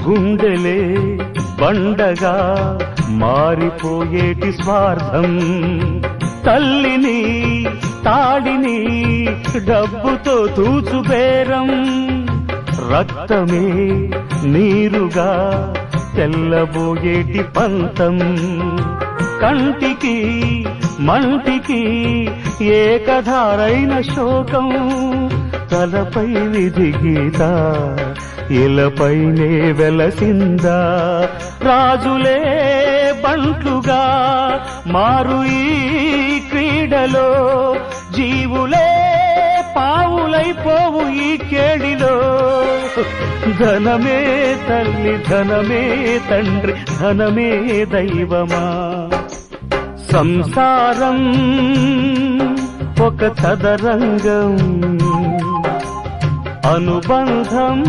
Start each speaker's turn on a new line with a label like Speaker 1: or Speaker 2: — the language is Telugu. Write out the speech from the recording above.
Speaker 1: గుండెలే బండగా మారిపోయేటి స్వార్థం, తల్లిని తాడిని డబ్బుతో తూచుబేరం, రక్తమే నీరుగా తెల్లబోయేటి పంతం, కంటికి మంటికి ఏకధారైన శోకం, తలపై విధి గీత ఇలపైనే వెలసిందా, రాజులే బంట్లుగా మారు ఈ క్రీడలో, జీవులే పావులైపోవు ఈ కేడిలో, ధనమే తల్లి ధనమే తండ్రి ధనమే దైవమా, సంసారం ఒక చదరంగం, అనుబంధం